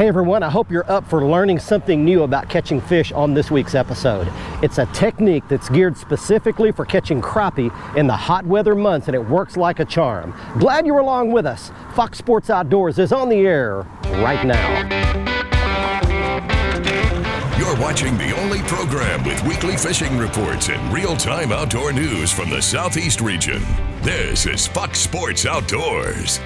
Hey everyone, I hope you're up for learning something new about catching fish on this week's episode. It's a technique that's geared specifically for catching crappie in the hot weather months, and it works like a charm. Glad you're along with us. Fox Sports Outdoors is on the air right now. You're watching the only program with weekly fishing reports and real-time outdoor news from the Southeast region. This is Fox Sports Outdoors.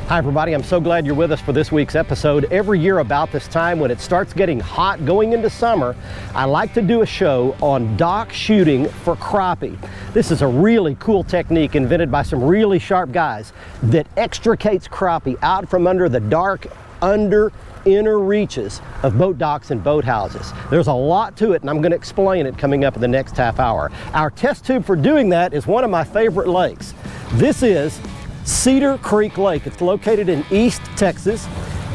Hi everybody, I'm so glad you're with us for this week's episode. Every year about this time when it starts getting hot going into summer, I like to do a show on dock shooting for crappie. This is a really cool technique invented by some really sharp guys that extricates crappie out from under the dark, inner reaches of boat docks and boathouses. There's a lot to it, and I'm going to explain it coming up in the next half hour. Our test tube for doing that is one of my favorite lakes. This is Cedar Creek Lake. It's located in East Texas,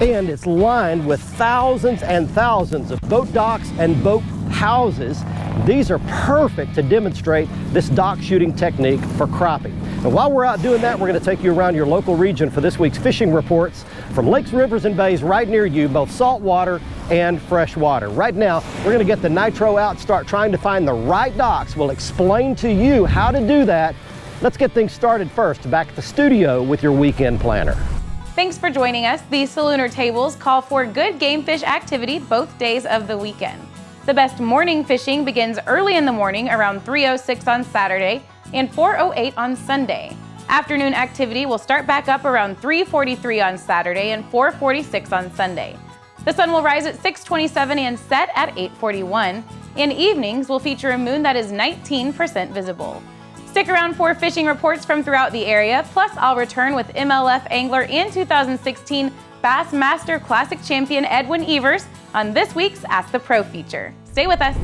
and it's lined with thousands and thousands of boat docks and boat houses. These are perfect to demonstrate this dock shooting technique for crappie. And while we're out doing that, we're going to take you around your local region for this week's fishing reports from lakes, rivers, and bays right near you, both saltwater and freshwater. Right now, we're going to get the NITRO out, start trying to find the right docks. We'll explain to you how to do that. Let's get things started first, back at the studio with your weekend planner. Thanks for joining us. The Salooner tables call for good game fish activity both days of the weekend. The best morning fishing begins early in the morning around 3:06 on Saturday and 4:08 on Sunday. Afternoon activity will start back up around 3:43 on Saturday and 4:46 on Sunday. The sun will rise at 6:27 and set at 8:41, and evenings will feature a moon that is 19% visible. Stick around for fishing reports from throughout the area, plus I'll return with MLF angler and 2016 Bassmaster Classic champion Edwin Evers on this week's Ask the Pro feature. Stay with us.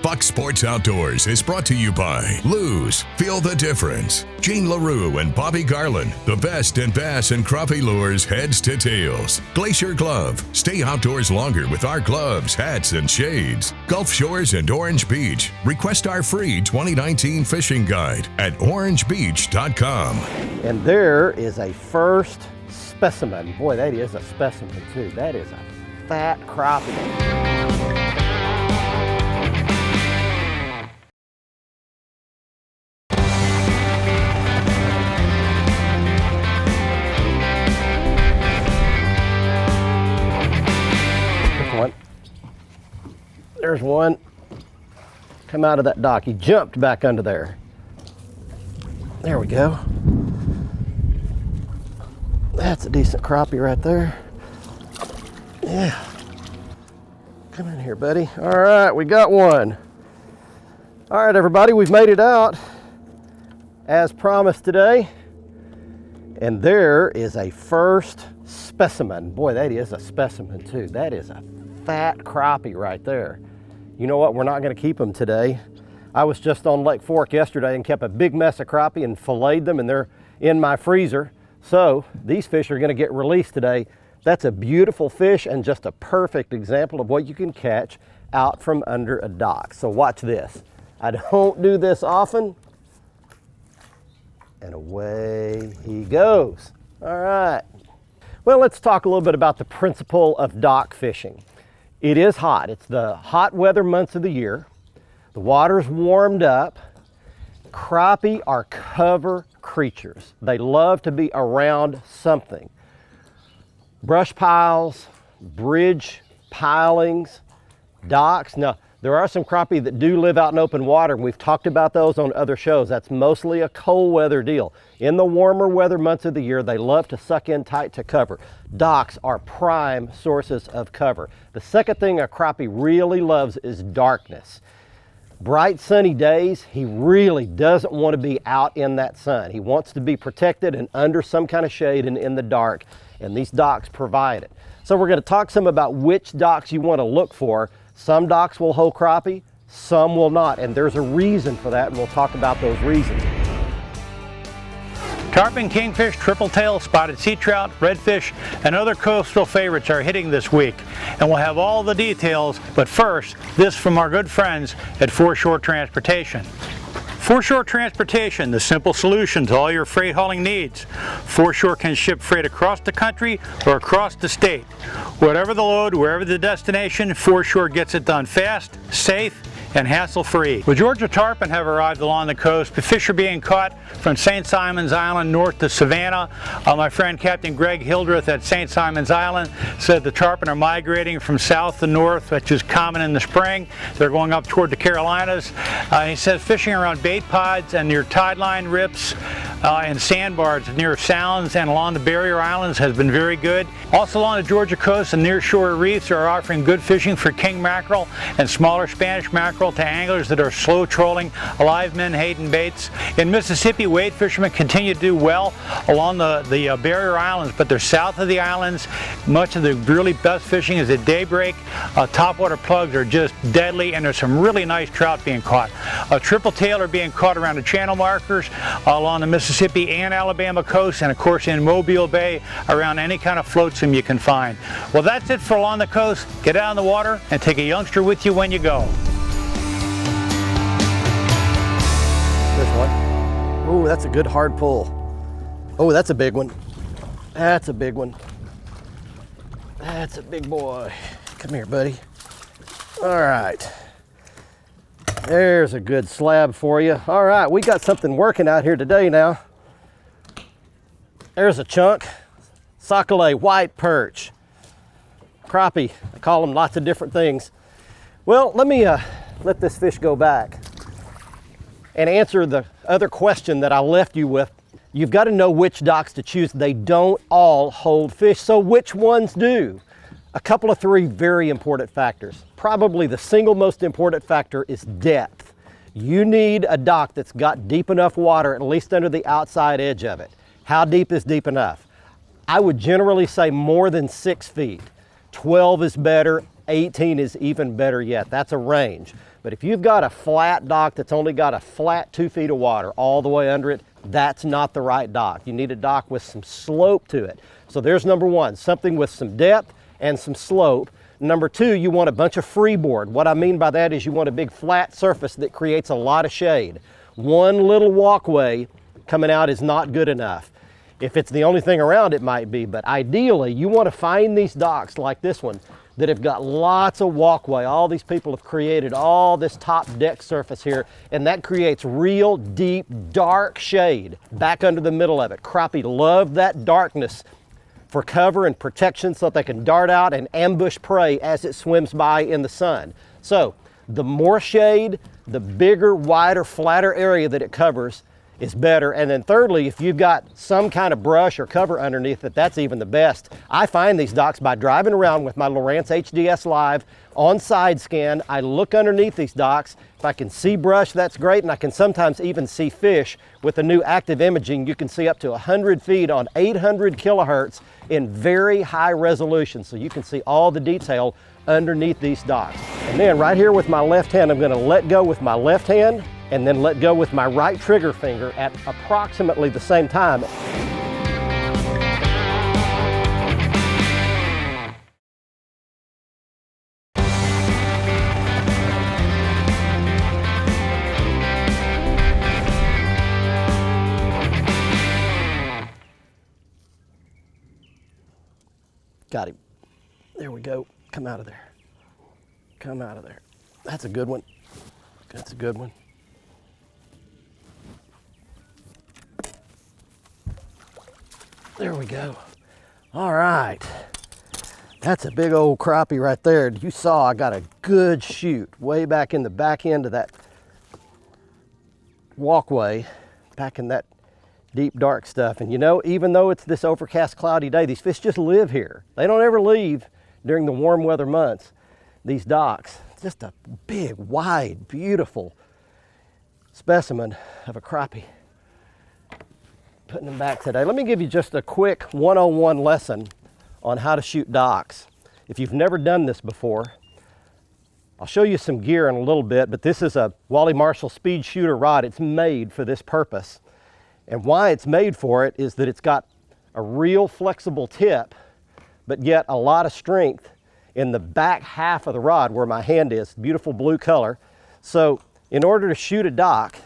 Fox Sports Outdoors is brought to you by Lew's. Feel the difference. Gene LaRue and Bobby Garland. The best in bass and crappie lures, heads to tails. Glacier Glove. Stay outdoors longer with our gloves, hats, and shades. Gulf Shores and Orange Beach. Request our free 2019 fishing guide at orangebeach.com. And there is a first specimen. Boy, that is a specimen too. That is a fat crappie. There's one. Come out of that dock. He jumped back under there. There we go. That's a decent crappie right there. Yeah. Come in here, buddy. All right, we got one. All right, everybody, we've made it out as promised today. And there is a first specimen. Boy, that is a specimen too. That is a fat crappie right there. You know what, we're not going to keep them today. I was just on Lake Fork yesterday and kept a big mess of crappie and filleted them, and they're in my freezer. So these fish are going to get released today. That's a beautiful fish and just a perfect example of what you can catch out from under a dock. So watch this. I don't do this often. And away he goes. All right. Well, let's talk a little bit about the principle of dock fishing. It is hot. It's the hot weather months of the year. The water's warmed up. Crappie are cover creatures. They love to be around something. Brush piles, bridge pilings, docks. Now, there are some crappie that do live out in open water, and we've talked about those on other shows. That's mostly a cold weather deal. In the warmer weather months of the year, they love to suck in tight to cover. Docks are prime sources of cover. The second thing a crappie really loves is darkness. Bright sunny days, he really doesn't want to be out in that sun. He wants to be protected and under some kind of shade and in the dark, and these docks provide it. So we're going to talk some about which docks you want to look for. Some docks will hold crappie, some will not, and there's a reason for that, and we'll talk about those reasons. Tarpon, kingfish, triple tail, spotted sea trout, redfish, and other coastal favorites are hitting this week. And we'll have all the details, but first, this from our good friends at Foreshore Transportation. Foreshore Transportation, the simple solution to all your freight hauling needs. Foreshore can ship freight across the country or across the state. Whatever the load, wherever the destination, Foreshore gets it done fast, safe, and hassle-free. Well, Georgia tarpon have arrived along the coast. The fish are being caught from St. Simon's Island north to Savannah. My friend Captain Greg Hildreth at St. Simon's Island said the tarpon are migrating from south to north, which is common in the spring. They're going up toward the Carolinas. He says fishing around bait pods and near tide line rips and sandbars near sounds and along the barrier islands has been very good. Also along the Georgia coast and near shore reefs are offering good fishing for king mackerel and smaller Spanish mackerel to anglers that are slow trolling live menhaden baits. In Mississippi, wade fishermen continue to do well along the barrier islands, but they're south of the islands. Much of the really best fishing is at daybreak. Topwater plugs are just deadly, and there's some really nice trout being caught. Triple tail are being caught around the channel markers along the Mississippi and Alabama coast, and of course in Mobile Bay around any kind of flotsam you can find. Well, that's it for Along the Coast. Get out in the water and take a youngster with you when you go. There's one. Oh, that's a good hard pull. Oh, that's a big one. That's a big one. That's a big boy. Come here, buddy. All right. There's a good slab for you. All right, we got something working out here today now. There's a chunk. Sockeye white perch. Crappie. I call them lots of different things. Well, let me let this fish go back and answer the other question that I left you with. You've got to know which docks to choose. They don't all hold fish, so which ones do? A couple of three very important factors. Probably the single most important factor is depth. You need a dock that's got deep enough water, at least under the outside edge of it. How deep is deep enough? I would generally say more than 6 feet. 12 is better, 18 is even better yet. That's a range. But if you've got a flat dock that's only got a flat 2 feet of water all the way under it, that's not the right dock. You need a dock with some slope to it. So there's number one, something with some depth and some slope. Number two, you want a bunch of freeboard. What I mean by that is you want a big flat surface that creates a lot of shade. One little walkway coming out is not good enough. If it's the only thing around, it might be, but ideally you want to find these docks like this one that have got lots of walkway. All these people have created all this top deck surface here, and that creates real deep, dark shade back under the middle of it. Crappie love that darkness for cover and protection so that they can dart out and ambush prey as it swims by in the sun. So the more shade, the bigger, wider, flatter area that it covers is better. And then thirdly, if you've got some kind of brush or cover underneath it, that's even the best. I find these docks by driving around with my Lowrance HDS Live on side scan. I look underneath these docks. If I can see brush, that's great, and I can sometimes even see fish. With the new active imaging, you can see up to 100 feet on 800 kilohertz in very high resolution, so you can see all the detail underneath these docks. And then right here with my left hand, I'm gonna let go with my left hand and then let go with my right trigger finger at approximately the same time. Got him. There we go. Come out of there. Come out of there. That's a good one. That's a good one. There we go. All right. That's a big old crappie right there. You saw I got a good shoot way back in the back end of that walkway, back in that deep dark stuff. And you know, even though it's this overcast cloudy day, these fish just live here. They don't ever leave during the warm weather months. These docks, just a big, wide, beautiful specimen of a crappie. Putting them back today. Let me give you just a quick 101 lesson on how to shoot docks. If you've never done this before, I'll show you some gear in a little bit, but this is a Wally Marshall speed shooter rod. It's made for this purpose. And why it's made for it is that it's got a real flexible tip, but yet a lot of strength in the back half of the rod where my hand is, beautiful blue color. So in order to shoot a dock,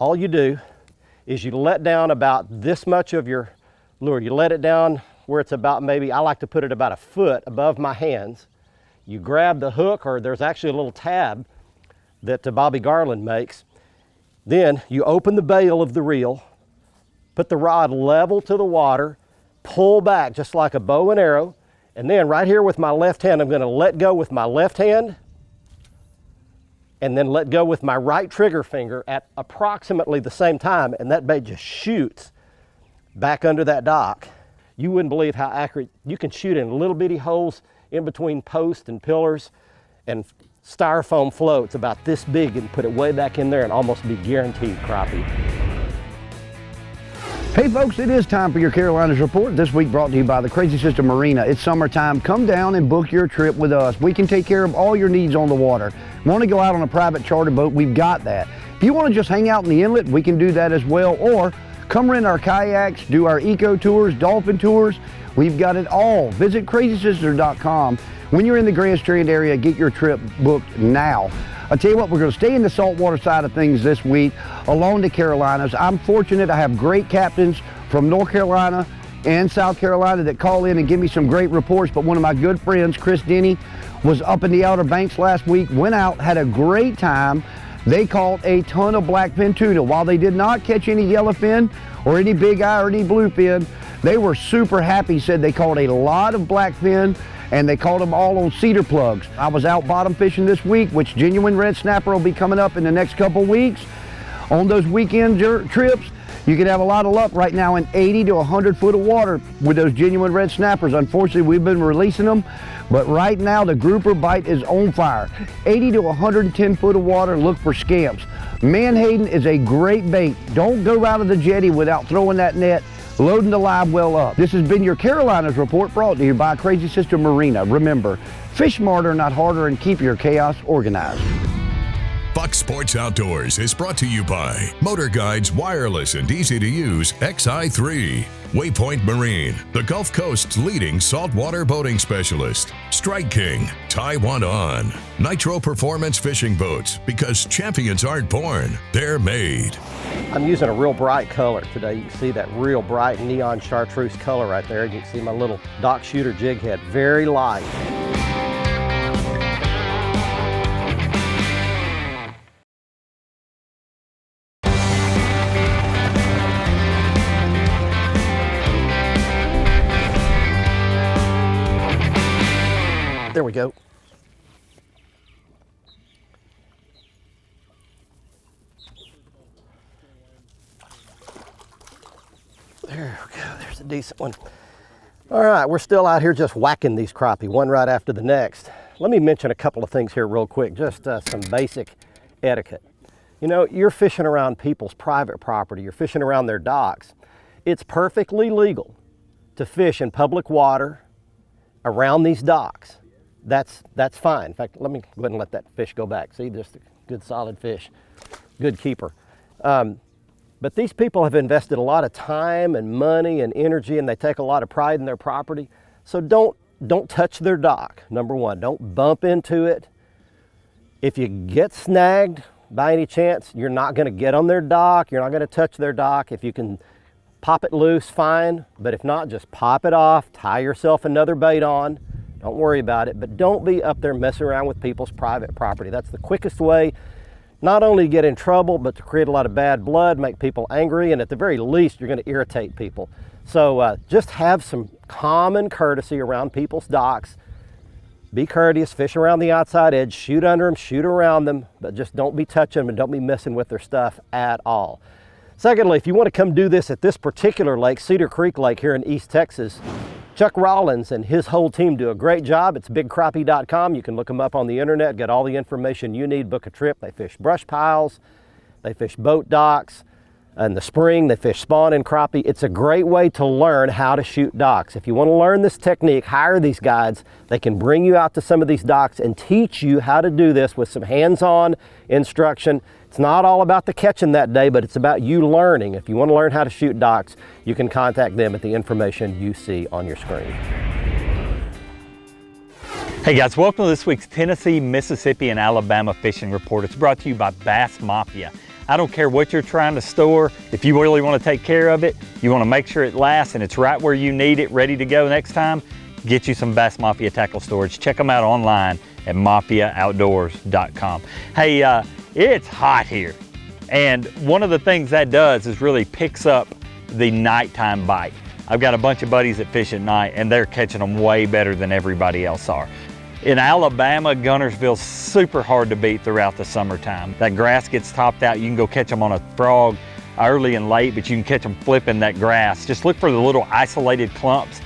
all you do is you let down about this much of your lure. You let it down where it's about, maybe, I like to put it about a foot above my hands. You grab the hook, or there's actually a little tab that Bobby Garland makes. Then you open the bail of the reel, put the rod level to the water, pull back just like a bow and arrow, and then right here with my left hand, I'm going to let go with my left hand and then let go with my right trigger finger at approximately the same time, and that bait just shoots back under that dock. You wouldn't believe how accurate you can shoot in little bitty holes in between posts and pillars, and styrofoam floats about this big and put it way back in there and almost be guaranteed crappie. Hey folks, it is time for your Carolinas Report, this week brought to you by the Crazy Sister Marina. It's summertime. Come down and book your trip with us. We can take care of all your needs on the water. Want to go out on a private charter boat? We've got that. If you want to just hang out in the inlet, we can do that as well. Or come rent our kayaks, do our eco tours, dolphin tours. We've got it all. Visit crazysister.com. When you're in the Grand Strand area, get your trip booked now. I'll tell you what, we're going to stay in the saltwater side of things this week along the Carolinas. I'm fortunate I have great captains from North Carolina and South Carolina that call in and give me some great reports. But one of my good friends, Chris Denny, was up in the Outer Banks last week, went out, had a great time. They caught a ton of blackfin tuna. While they did not catch any yellowfin or any big eye or any bluefin, they were super happy. Said they caught a lot of blackfin, and they caught them all on cedar plugs. I was out bottom fishing this week, which genuine red snapper will be coming up in the next couple weeks. On those weekend trips, you can have a lot of luck right now in 80 to 100 foot of water with those genuine red snappers. Unfortunately, we've been releasing them, but right now the grouper bite is on fire. 80 to 110 foot of water, look for scamps. Menhaden is a great bait. Don't go out of the jetty without throwing that net, loading the live well up. This has been your Carolinas Report, brought to you by Crazy Sister Marina. Remember, fish smarter, not harder, and keep your chaos organized. Fox Sports Outdoors is brought to you by MotorGuide's wireless and easy-to-use XI3. Waypoint Marine, the Gulf Coast's leading saltwater boating specialist. Strike King, tie one on. NITRO Performance Fishing Boats, because champions aren't born, they're made. I'm using a real bright color today. You can see that real bright neon chartreuse color right there. You can see my little dock shooter jig head, very light. There we go. There we go, there's a decent one. All right, we're still out here just whacking these crappie, one right after the next. Let me mention a couple of things here real quick, just some basic etiquette. You know, you're fishing around people's private property, you're fishing around their docks. It's perfectly legal to fish in public water around these docks. That's fine. In fact, let me go ahead and let that fish go back. See, just a good solid fish, good keeper. But these people have invested a lot of time and money and energy, and they take a lot of pride in their property. So don't touch their dock, number one. Don't bump into it. If you get snagged by any chance, you're not gonna get on their dock, you're not gonna touch their dock. If you can pop it loose, fine. But if not, just pop it off, tie yourself another bait on. Don't worry about it, but don't be up there messing around with people's private property. That's the quickest way, not only to get in trouble, but to create a lot of bad blood, make people angry, and at the very least, you're going to irritate people. So just have some common courtesy around people's docks. Be courteous, fish around the outside edge, shoot under them, shoot around them, but just don't be touching them and don't be messing with their stuff at all. Secondly, if you want to come do this at this particular lake, Cedar Creek Lake here in East Texas, Chuck Rollins and his whole team do a great job. It's bigcrappie.com. You can look them up on the internet, get all the information you need, book a trip. They fish brush piles, they fish boat docks. In the spring, they fish spawn and crappie. It's a great way to learn how to shoot docks. If you want to learn this technique, hire these guides. They can bring you out to some of these docks and teach you how to do this with some hands-on instruction. It's not all about the catching that day, but it's about you learning. If you want to learn how to shoot docks, you can contact them at the information you see on your screen. Hey guys, welcome to this week's Tennessee, Mississippi, and Alabama Fishing Report. It's brought to you by Bass Mafia. I don't care what you're trying to store. If you really want to take care of it, you want to make sure it lasts and it's right where you need it, ready to go next time, get you some Bass Mafia tackle storage. Check them out online at mafiaoutdoors.com. Hey, it's hot here. And one of the things that does is really picks up the nighttime bite. I've got a bunch of buddies that fish at night and they're catching them way better than everybody else are. In Alabama, Guntersville's super hard to beat throughout the summertime. That grass gets topped out, you can go catch them on a frog early and late, but you can catch them flipping that grass. Just look for the little isolated clumps.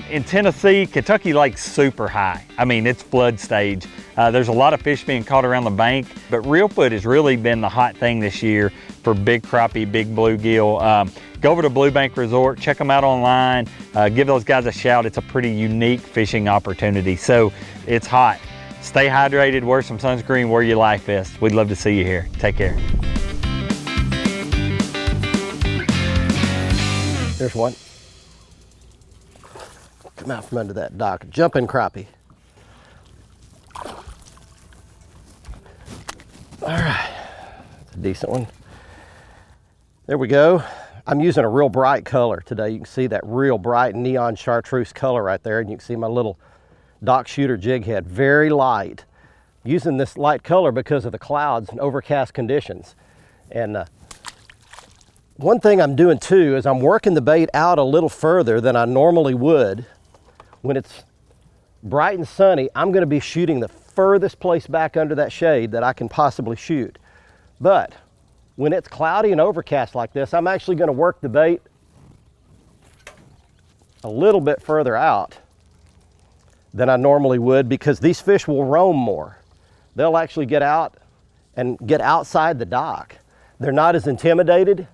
In Tennessee, Kentucky Lake's super high. I mean, it's flood stage. There's a lot of fish being caught around the bank, but reelfoot has really been the hot thing this year for big crappie, big bluegill. Go over to Blue Bank Resort, check them out online, give those guys a shout. It's a pretty unique fishing opportunity. So it's hot. Stay hydrated, wear some sunscreen, wear your life vest. We'd love to see you here. Take care. There's one. Come out from under that dock. Jumping crappie. All right, that's a decent one. There we go. I'm using a real bright color today. You can see that real bright neon chartreuse color right there, and you can see my little dock shooter jig head, very light. Using this light color because of the clouds and overcast conditions. And one thing I'm doing too is I'm working the bait out a little further than I normally would. When it's bright and sunny, I'm gonna be shooting the furthest place back under that shade that I can possibly shoot. But when it's cloudy and overcast like this, I'm actually gonna work the bait a little bit further out than I normally would, because these fish will roam more. They'll actually get out and get outside the dock. They're not as intimidated,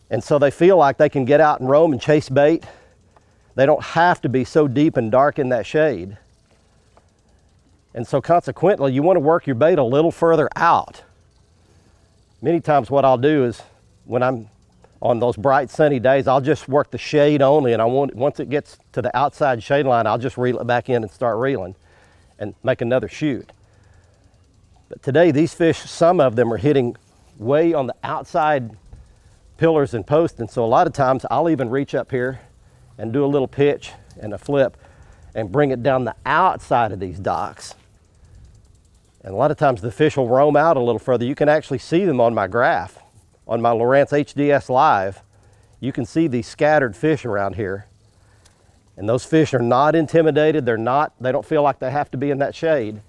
and so they feel like they can get out and roam and chase bait. They don't have to be so deep and dark in that shade. And so consequently, you want to work your bait a little further out. Many times what I'll do is, when I'm on those bright sunny days, I'll just work the shade only, and once it gets to the outside shade line, I'll just reel it back in and start reeling and make another shoot. But today, these fish, some of them are hitting way on the outside pillars and posts, and so a lot of times I'll even reach up here and do a little pitch and a flip and bring it down the outside of these docks. And a lot of times the fish will roam out a little further. You can actually see them on my graph. On my Lowrance HDS Live, you can see these scattered fish around here. And those fish are not intimidated. They don't feel like they have to be in that shade.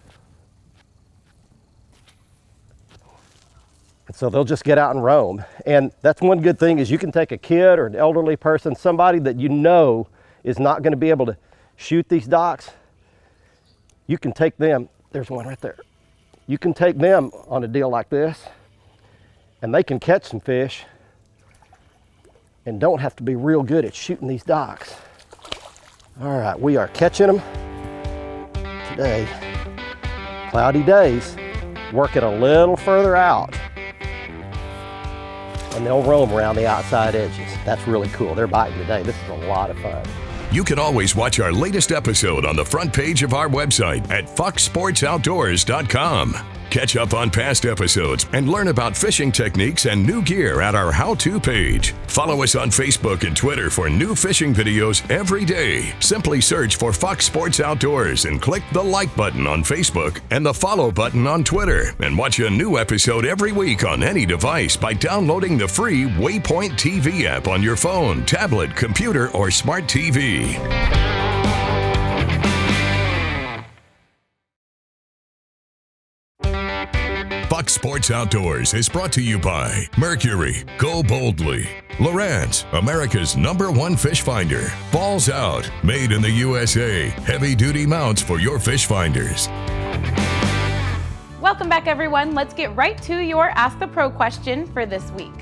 And so they'll just get out and roam. And that's one good thing, is you can take a kid or an elderly person, somebody that you know is not going to be able to shoot these docks. You can take them, there's one right there. You can take them on a deal like this, and they can catch some fish and don't have to be real good at shooting these docks. All right, we are catching them today. Cloudy days, work it a little further out, and they'll roam around the outside edges. That's really cool. They're biting today. This is a lot of fun. You can always watch our latest episode on the front page of our website at foxsportsoutdoors.com. Catch up on past episodes and learn about fishing techniques and new gear at our how-to page. Follow us on Facebook and Twitter for new fishing videos every day. Simply search for Fox Sports Outdoors and click the like button on Facebook and the follow button on Twitter, and watch a new episode every week on any device by downloading the free Waypoint TV app on your phone, tablet, computer, or smart TV. Fox Sports Outdoors is brought to you by Mercury, Go Boldly, Lowrance, America's #1 fish finder, Balls Out, made in the USA, heavy-duty mounts for your fish finders. Welcome back, everyone. Let's get right to your Ask the Pro question for this week.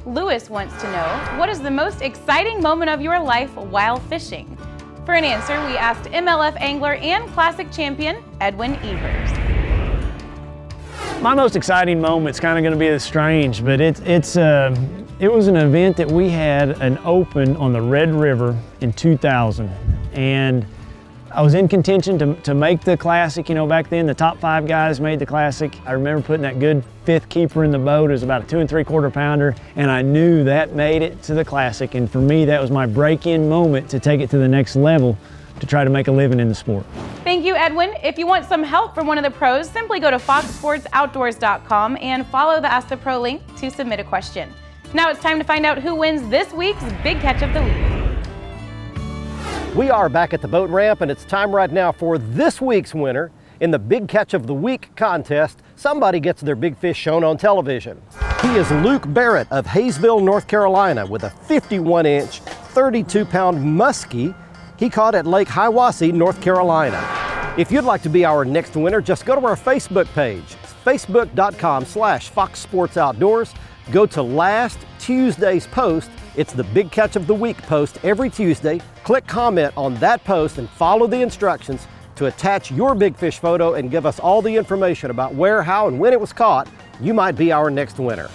Lewis wants to know, what is the most exciting moment of your life while fishing? For an answer, we asked MLF angler and classic champion Edwin Evers. My most exciting moment's kind of going to be strange, but it was an event that we had an open on the Red River in 2000, and I was in contention to make the Classic. You know, back then the top 5 guys made the Classic. I remember putting that good 5th keeper in the boat. It was about a 2 3/4 pounder, and I knew that made it to the Classic. And for me, that was my break-in moment to take it to the next level to try to make a living in the sport. Thank you, Edwin. If you want some help from one of the pros, simply go to foxsportsoutdoors.com and follow the Ask the Pro link to submit a question. Now it's time to find out who wins this week's Big Catch of the Week. We are back at the boat ramp, and it's time right now for this week's winner. In the Big Catch of the Week contest, somebody gets their big fish shown on television. He is Luke Barrett of Hayesville, North Carolina, with a 51-inch, 32-pound muskie he caught at Lake Hiwassee, North Carolina. If you'd like to be our next winner, just go to our Facebook page, facebook.com/foxsportsoutdoors. Go to last Tuesday's post. It's the Big Catch of the Week post every Tuesday. Click comment on that post and follow the instructions to attach your big fish photo and give us all the information about where, how, and when it was caught. You might be our next winner.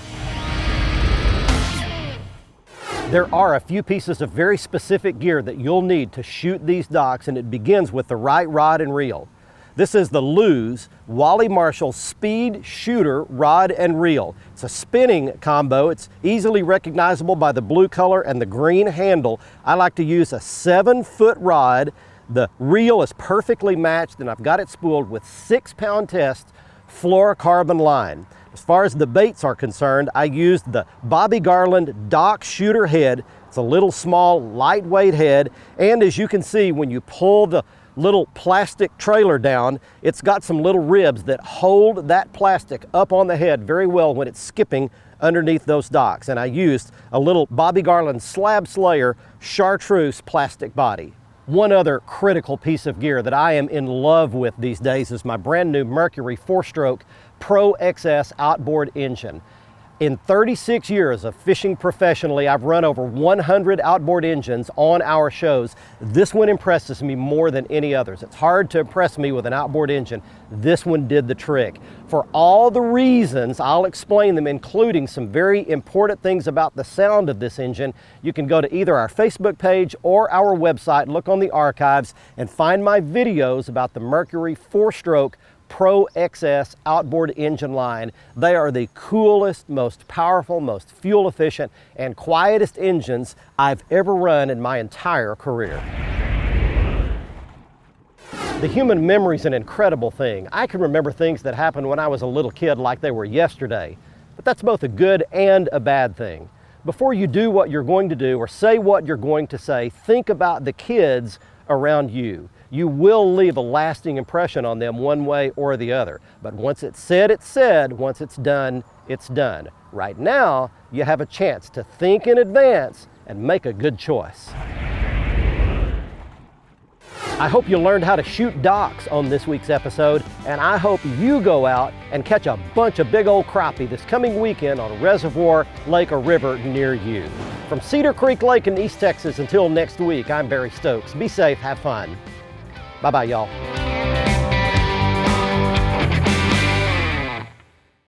There are a few pieces of very specific gear that you'll need to shoot these docks, and it begins with the right rod and reel. This is the Lew's Wally Marshall Speed Shooter Rod and Reel. It's a spinning combo. It's easily recognizable by the blue color and the green handle. I like to use a 7-foot rod. The reel is perfectly matched, and I've got it spooled with 6-pound test fluorocarbon line. As far as the baits are concerned, I used the Bobby Garland Dock Shooter head. It's a little small, lightweight head, and as you can see, when you pull the little plastic trailer down, it's got some little ribs that hold that plastic up on the head very well when it's skipping underneath those docks. And I used a little Bobby Garland Slab Slayer chartreuse plastic body. One other critical piece of gear that I am in love with these days is my brand new Mercury 4-stroke Pro XS outboard engine. In 36 years of fishing professionally, I've run over 100 outboard engines on our shows. This one impresses me more than any others. It's hard to impress me with an outboard engine. This one did the trick. For all the reasons, I'll explain them, including some very important things about the sound of this engine. You can go to either our Facebook page or our website, look on the archives, and find my videos about the Mercury 4-stroke Pro XS outboard engine line. They are the coolest, most powerful, most fuel efficient, and quietest engines I've ever run in my entire career. The human memory is an incredible thing. I can remember things that happened when I was a little kid like they were yesterday, but that's both a good and a bad thing. Before you do what you're going to do or say what you're going to say, think about the kids around you. You will leave a lasting impression on them one way or the other. But once it's said, it's said. Once it's done, it's done. Right now, you have a chance to think in advance and make a good choice. I hope you learned how to shoot docks on this week's episode, and I hope you go out and catch a bunch of big old crappie this coming weekend on a reservoir, lake, or river near you. From Cedar Creek Lake in East Texas until next week, I'm Barry Stokes. Be safe, have fun. Bye-bye, y'all.